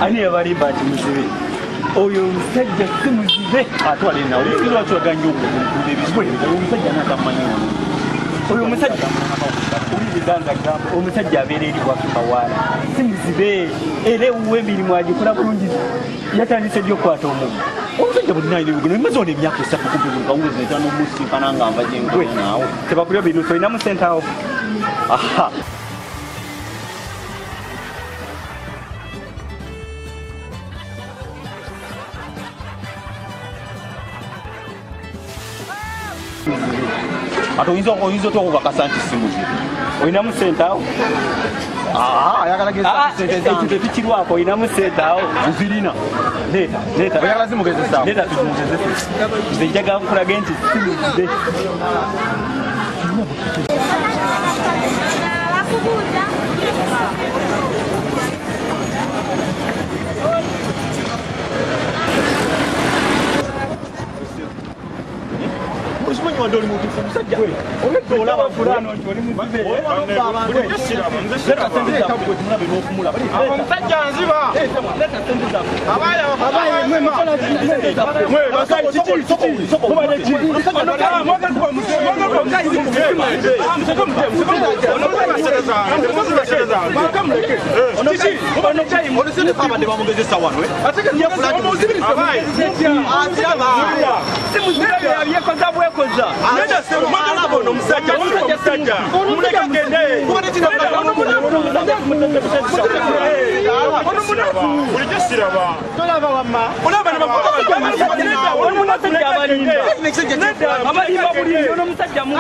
ani yabali bati muzibe oyo musajja si muzibe atwalina olwo kyoganya okukuba ebizibwe omusajja n'atamanyi oyo musajja omusajja abeera eri bwakikawaala si muzibe era ewuwa emirimu agikola bulungi yatandise dy okukwata omugu omusajja bulinayirebugeno emaze ona emyaka esatu kubulukawuzi etano omusinkana nga nva gyengwe naawe tebakulya binuso olinamu sente awo aha ate oyinza okubakasa nti si muzibe olinamu sente awo ekyo tetukirwako olinamu sente awo zirina leeta tuzimugezesa nze njagala nkulage nti si muzibe Usimanyi wanda oli mutuufu musajja oleka olaba fulano nti oli muzibe omusajja nziba koza nenda se magala bono musajja muleka gende ulijisiraba tolaba wamma olaba ne bakola omusajja abalimba abalimba buli ono musajja mu